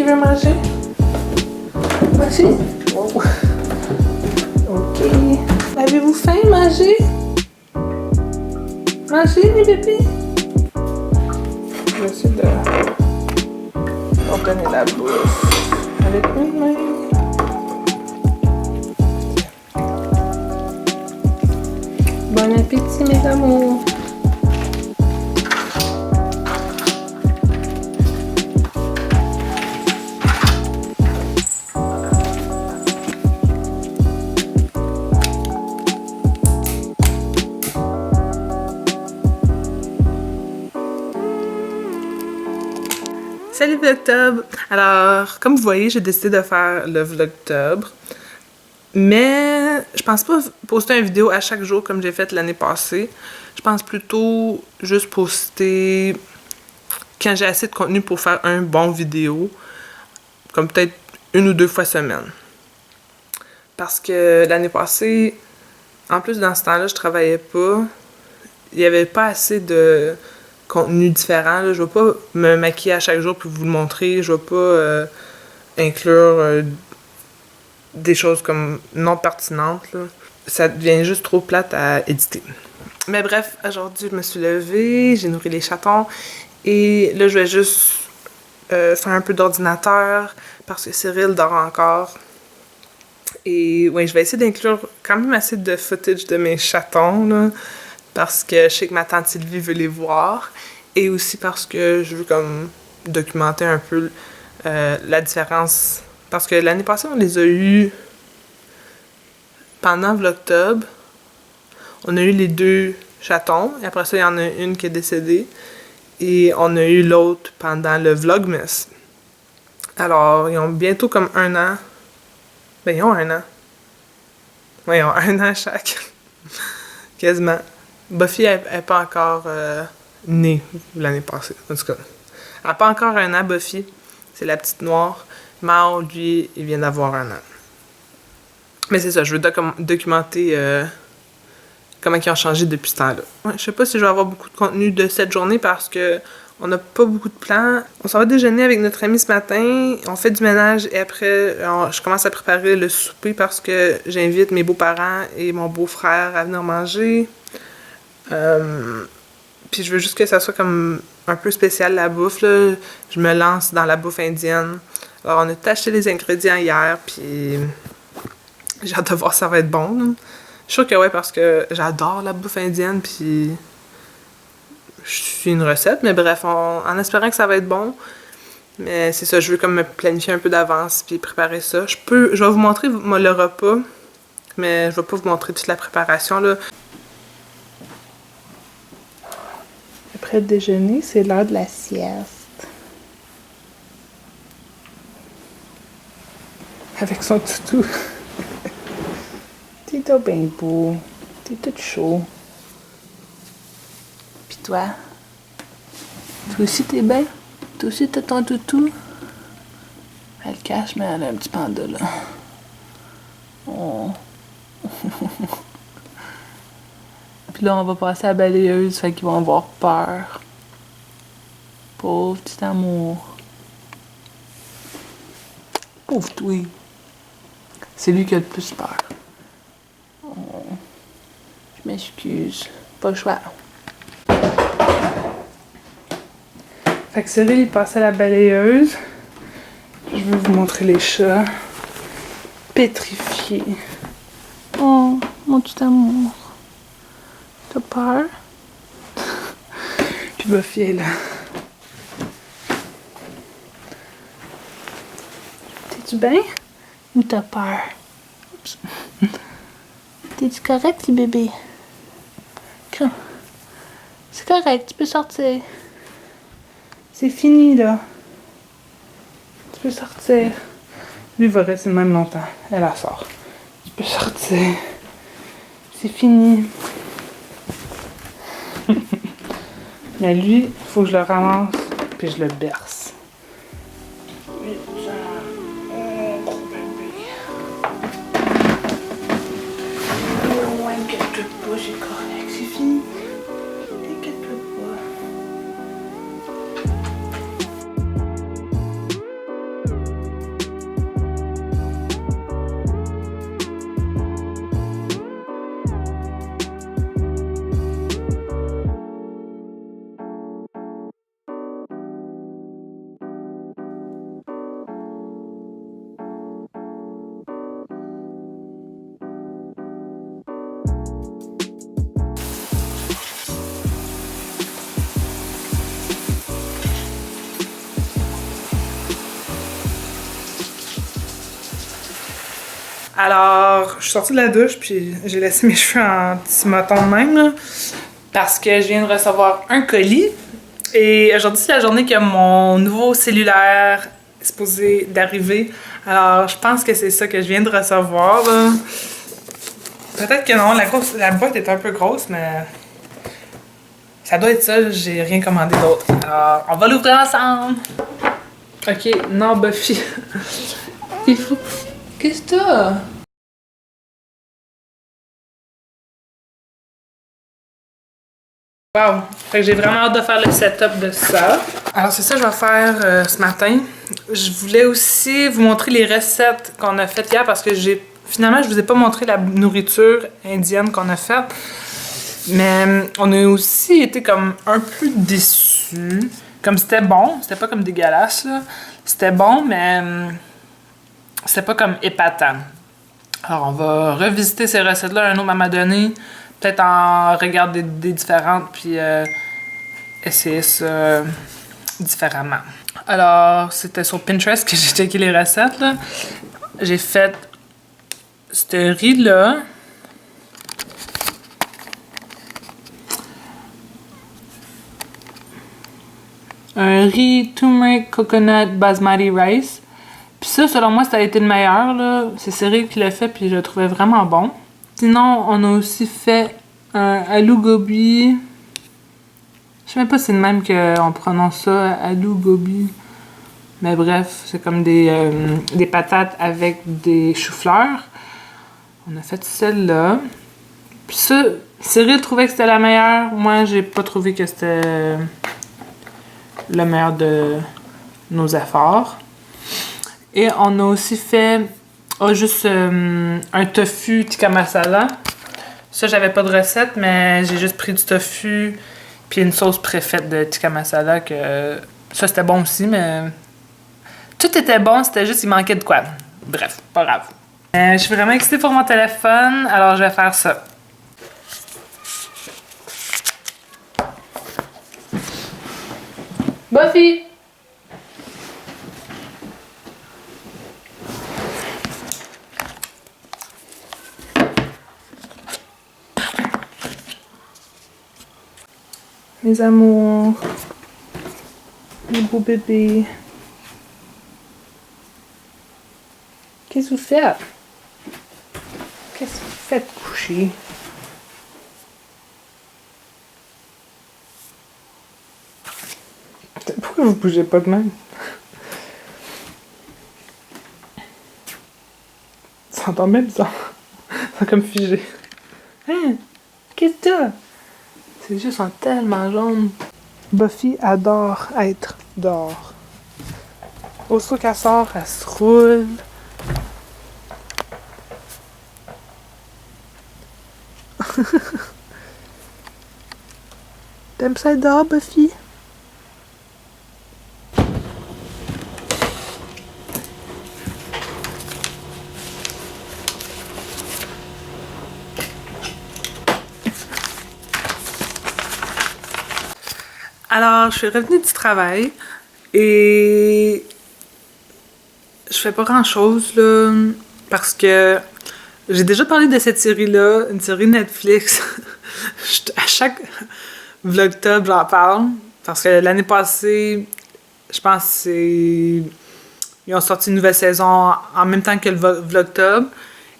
veux manger? Manger? Oh. Ok. Avez-vous faim? Manger? Manger, les bébés? Je vais essayer de leur donner la bouffe avec mes mains. Bon appétit, mes amours! Salut Vlogtober! Alors, comme vous voyez, j'ai décidé de faire le Vlogtober. Mais je pense pas poster une vidéo à chaque jour comme j'ai fait l'année passée. Je pense plutôt juste poster quand j'ai assez de contenu pour faire un bon vidéo. Comme peut-être 1 ou 2 fois semaine. Parce que l'année passée, en plus dans ce temps-là, je travaillais pas. Il y avait pas assez de contenu différent. Là. Je vais pas me maquiller à chaque jour pour vous le montrer. Je vais pas inclure des choses comme non pertinentes. Là. Ça devient juste trop plate à éditer. Mais bref, aujourd'hui, je me suis levée, j'ai nourri les chatons. Et là, je vais juste faire un peu d'ordinateur parce que Cyril dort encore. Et ouais, je vais essayer d'inclure quand même assez de footage de mes chatons, là, parce que je sais que ma tante Sylvie veut les voir. Et aussi parce que je veux comme documenter un peu la différence. Parce que l'année passée, on les a eus pendant Vlogtober. On a eu les 2 chatons. Et après ça, il y en a une qui est décédée. Et on a eu l'autre pendant le Vlogmas. Alors, ils ont bientôt comme 1 an. Ben, ils ont 1 an. Ouais, ils ont 1 an chaque. Quasiment. Buffy, elle n'est pas encore née l'année passée. En tout cas, elle n'a pas encore 1 an, Buffy. C'est la petite noire. Mao, lui, il vient d'avoir 1 an. Mais c'est ça, je veux documenter comment ils ont changé depuis ce temps-là. Ouais, je sais pas si je vais avoir beaucoup de contenu de cette journée parce que on n'a pas beaucoup de plans. On s'en va déjeuner avec notre ami ce matin. On fait du ménage et après, je commence à préparer le souper parce que j'invite mes beaux-parents et mon beau-frère à venir manger. Puis je veux juste que ça soit comme un peu spécial la bouffe, là. Je me lance dans la bouffe indienne. Alors on a acheté les ingrédients hier, puis j'ai hâte de voir si ça va être bon. Là. Je suis sûre que ouais, parce que j'adore la bouffe indienne, puis je suis une recette, mais bref, en espérant que ça va être bon. Mais c'est ça, je veux comme me planifier un peu d'avance, puis préparer ça. Je vais vous montrer le repas, mais je vais pas vous montrer toute la préparation, là. Après le déjeuner, c'est l'heure de la sieste. Avec son toutou. T'es tout bien beau. T'es tout chaud. Pis toi? Toi aussi t'es bien? Toi aussi t'as ton toutou? Elle le cache, mais elle a un petit panda là. Oh. Puis là, on va passer à la balayeuse, fait qu'ils vont avoir peur. Pauvre petit amour. Pauvre toi. C'est lui qui a le plus peur. Oh. Je m'excuse. Pas le choix. Fait que Cyril, il passe à la balayeuse. Je vais vous montrer les chats. Pétrifiés. Oh, mon petit amour. T'as peur? Puis Buffy est là. T'es-tu bien? Ou t'as peur? Oups. T'es-tu correct, petit bébé? C'est correct, tu peux sortir. C'est fini, là. Tu peux sortir. Lui, il va rester même longtemps. Elle la sort. Tu peux sortir. C'est fini. Mais lui, il faut que je le ramasse, puis je le berce. Oui, ça. Oh, gros bébé. Oh, inquiète-toi pas, c'est correct, c'est fini. T'inquiète-toi pas. Alors, je suis sortie de la douche, puis j'ai laissé mes cheveux en petit moton de même, là, parce que je viens de recevoir un colis. Et aujourd'hui, c'est la journée que mon nouveau cellulaire est supposé d'arriver. Alors, je pense que c'est ça que je viens de recevoir, là. Peut-être que non, la boîte est un peu grosse, mais ça doit être ça, j'ai rien commandé d'autre. Alors, on va l'ouvrir ensemble! Ok, non, Buffy. Il faut... Qu'est-ce que t'as? Wow! Fait que j'ai vraiment hâte de faire le setup de ça. Alors c'est ça que je vais faire ce matin. Je voulais aussi vous montrer les recettes qu'on a faites hier parce que finalement je vous ai pas montré la nourriture indienne qu'on a faite. Mais on a aussi été comme un peu déçus. Comme c'était bon, c'était pas comme dégueulasse là. C'était bon mais c'était pas comme épatant. Alors on va revisiter ces recettes-là un autre moment donné. Peut-être en regarder des différentes, puis essayer ça différemment. Alors, c'était sur Pinterest que j'ai checké les recettes, là. J'ai fait ce riz-là. Un riz turmeric coconut basmati rice. Puis ça, selon moi, ça a été le meilleur, là. C'est Cyril qui l'a fait, puis je le trouvais vraiment bon. Sinon, on a aussi fait un aloo gobi. Je sais même pas si c'est le même qu'on prononce ça, aloo gobi. Mais bref, c'est comme des patates avec des choux-fleurs. On a fait celle-là. Puis ça, Cyril trouvait que c'était la meilleure. Moi, j'ai pas trouvé que c'était le meilleur de nos efforts. Et on a aussi fait juste un tofu tikka masala. Ça, j'avais pas de recette, mais j'ai juste pris du tofu puis une sauce préfaite de tikka masala que ça, c'était bon aussi, mais tout était bon, c'était juste, il manquait de quoi. Bref, pas grave. Je suis vraiment excitée pour mon téléphone, alors je vais faire ça. Buffy! Mes amours, mes beaux bébés. Qu'est-ce que vous faites? Qu'est-ce que vous faites coucher? Pourquoi vous bougez pas de même? Ça entend bien bizarre. C'est comme figé. Hein? Qu'est-ce que t'as? Ses yeux sont tellement jaunes. Buffy adore être dehors. Aussitôt qu'elle sort, elle se roule. T'aimes ça être dehors, Buffy? Alors, je suis revenue du travail et je fais pas grand-chose, là, parce que j'ai déjà parlé de cette série-là, une série Netflix. À chaque Vlogtob, j'en parle, parce que l'année passée, je pense que c'est... Ils ont sorti une nouvelle saison en même temps que le Vlogtob,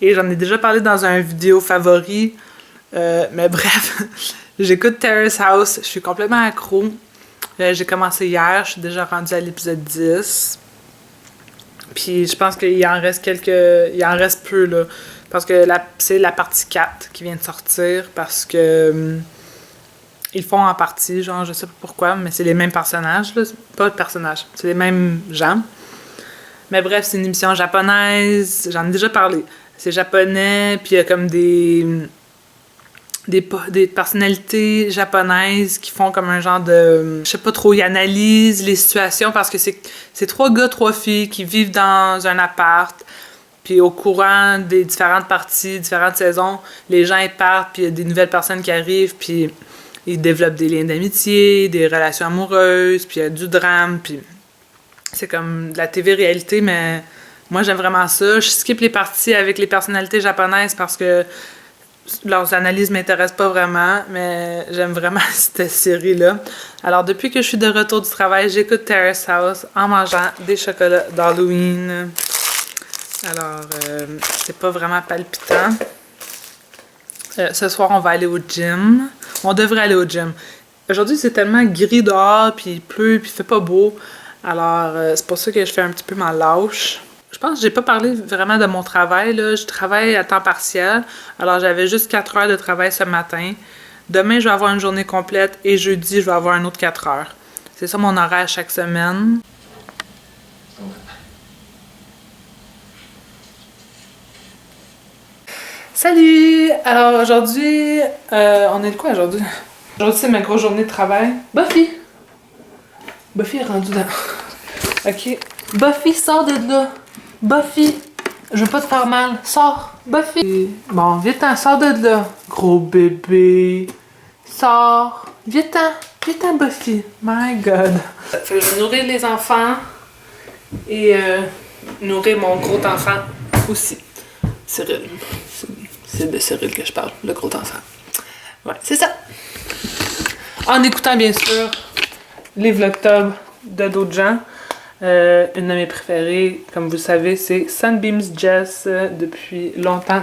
et j'en ai déjà parlé dans un vidéo favori, mais bref... J'écoute Terrace House, je suis complètement accro. J'ai commencé hier, je suis déjà rendue à l'épisode 10. Puis je pense qu'il en reste il en reste peu, là. Parce que c'est la partie 4 qui vient de sortir, parce que ils font en partie, genre, je sais pas pourquoi, mais c'est les mêmes personnages, là. Pas de personnages, c'est les mêmes gens. Mais bref, c'est une émission japonaise, j'en ai déjà parlé. C'est japonais, puis il y a comme des personnalités japonaises qui font comme un genre de... Je sais pas trop, ils analysent les situations parce que c'est 3 gars, 3 filles qui vivent dans un appart. Puis au courant des différentes parties, différentes saisons, les gens ils partent, puis il y a des nouvelles personnes qui arrivent, puis ils développent des liens d'amitié, des relations amoureuses, puis il y a du drame, puis c'est comme de la TV réalité, mais Moi, j'aime vraiment ça. Je skip les parties avec les personnalités japonaises parce que leurs analyses m'intéressent pas vraiment, mais j'aime vraiment cette série-là. Alors, depuis que je suis de retour du travail, j'écoute Terrace House en mangeant des chocolats d'Halloween. Alors, c'est pas vraiment palpitant. Ce soir, on va aller au gym. On devrait aller au gym. Aujourd'hui, c'est tellement gris dehors, puis il pleut, puis il fait pas beau. Alors, c'est pour ça que je fais un petit peu ma lâche. Je pense que j'ai pas parlé vraiment de mon travail, là. Je travaille à temps partiel. Alors, j'avais juste 4 heures de travail ce matin. Demain, je vais avoir une journée complète et jeudi, je vais avoir un autre 4 heures. C'est ça mon horaire chaque semaine. Salut! Alors, aujourd'hui, on est de quoi aujourd'hui? Aujourd'hui, c'est ma grosse journée de travail. Buffy! Buffy est rendue là. Ok. Buffy, sors de là! Buffy! Je veux pas te faire mal. Sors! Buffy! Bon, viens-t'en, sors de là! Gros bébé! Sors! Viens-t'en! Viens-t'en, Buffy! My God! Fait que je vais nourrir les enfants et nourrir mon gros enfant aussi. Cyril. C'est de Cyril que je parle, le gros enfant. Ouais, c'est ça! En écoutant, bien sûr, les vlogtubs de d'autres gens. Une de mes préférées, comme vous le savez, c'est Sunbeams Jess. Depuis longtemps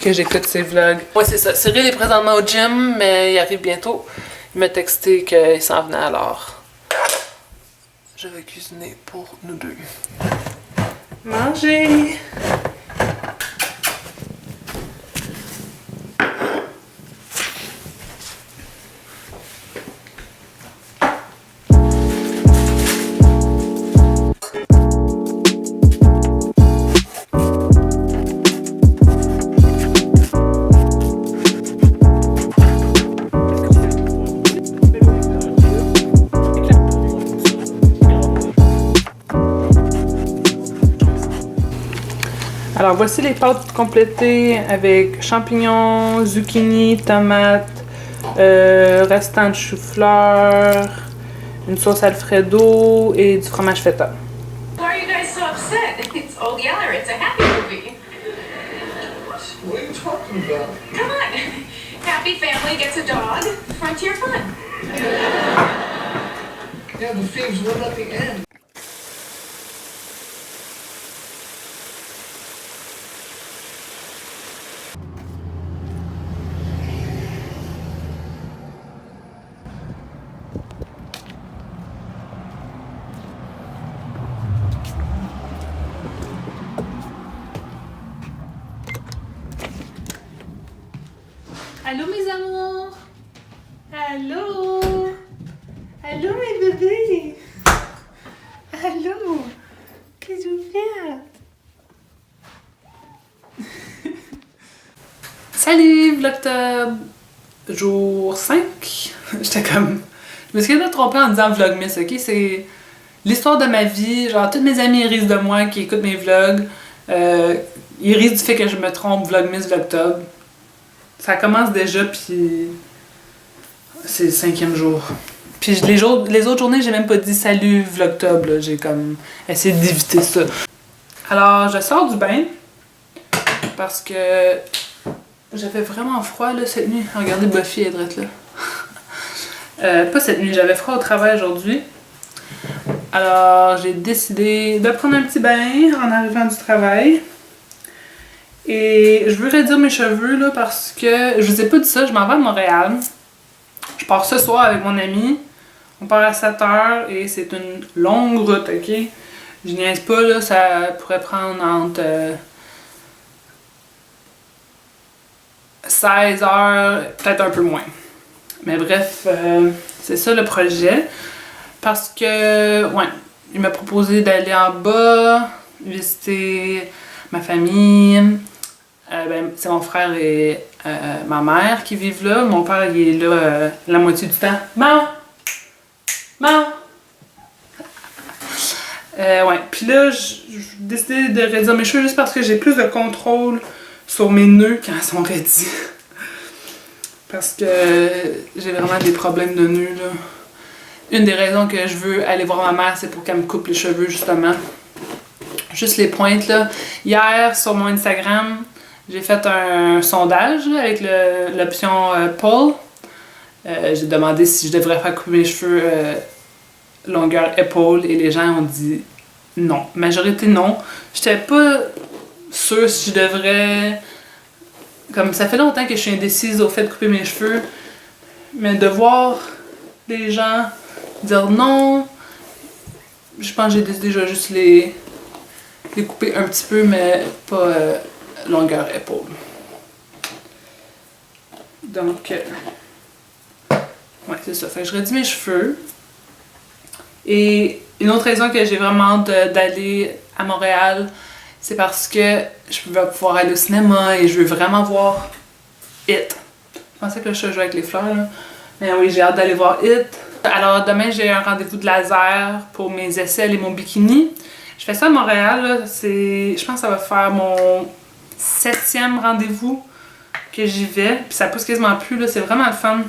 que j'écoute ses vlogs. Ouais, c'est ça. Cyril est présentement au gym, mais il arrive bientôt. Il m'a texté qu'il s'en venait, alors je vais cuisiner pour nous deux. Manger! Alors voici les pâtes complétées avec champignons, zucchini, tomates, restant de chou-fleur, une sauce alfredo et du fromage feta. Why are you guys so upset? It's Old Yeller. It's a happy movie. What are you talking about? Come on. Happy family gets a dog. Frontier fun. Yeah, the thieves win at the end. Allô mes amours! Allô! Allô mes bébés! Allô! Qu'est-ce que vous faites? Salut Vlogtub! Jour 5. J'étais comme... Je me suis quand même trompée en disant Vlogmas, ok? C'est l'histoire de ma vie. Genre, tous mes amis risent de moi qui écoutent mes vlogs. Ils risent du fait que je me trompe Vlogmas, Vlogtub. Ça commence déjà, puis c'est le 5e jour. Puis les autres journées, j'ai même pas dit salut Vlogtub, là. J'ai comme essayé d'éviter ça. Alors, je sors du bain parce que j'avais vraiment froid là, cette nuit. Regardez, Buffy est drette là. Pas cette nuit, j'avais froid au travail aujourd'hui. Alors, j'ai décidé de prendre un petit bain en arrivant du travail. Et je veux redire mes cheveux là parce que je vous ai pas dit ça, je m'en vais à Montréal. Je pars ce soir avec mon ami. On part à 7h et c'est une longue route, ok? Je niaise pas là, ça pourrait prendre entre 16 heures, peut-être un peu moins. Mais bref, c'est ça le projet. Parce que, ouais, il m'a proposé d'aller en bas, visiter ma famille. C'est mon frère et ma mère qui vivent là. Mon père, il est là la moitié du temps. Maman! Maman! Ouais, puis là, j'ai décidé de réduire mes cheveux juste parce que j'ai plus de contrôle sur mes nœuds quand ils sont raidis. Parce que j'ai vraiment des problèmes de nœuds, là. Une des raisons que je veux aller voir ma mère, c'est pour qu'elle me coupe les cheveux, justement. juste les pointes là. Hier, sur mon Instagram, j'ai fait un sondage là, avec l'option poll. J'ai demandé si je devrais faire couper mes cheveux longueur épaule et les gens ont dit non. Majorité non. J'étais pas sûre si je devrais... Comme ça fait longtemps que je suis indécise au fait de couper mes cheveux, mais de voir les gens dire non, je pense que j'ai décidé de juste les couper un petit peu, mais pas longueur épaule. Donc, ouais, c'est ça. Fait que je redis mes cheveux. Et une autre raison que j'ai vraiment hâte d'aller à Montréal, c'est parce que je vais pouvoir aller au cinéma et je veux vraiment voir It. Je pensais que le chat jouait avec les fleurs, là. Mais oui, j'ai hâte d'aller voir It. Alors demain, j'ai un rendez-vous de laser pour mes aisselles et mon bikini. Je fais ça à Montréal, là. Je pense que ça va faire mon 7e rendez-vous que j'y vais. Puis ça pousse quasiment plus, là. C'est vraiment le fun.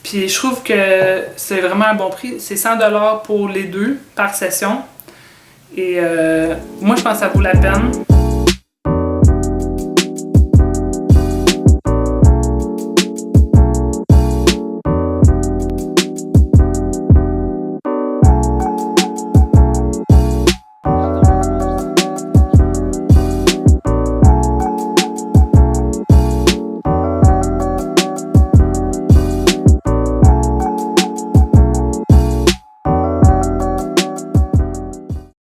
Puis je trouve que c'est vraiment un bon prix. C'est 100$ pour les deux par session. Et moi, je pense que ça vaut la peine.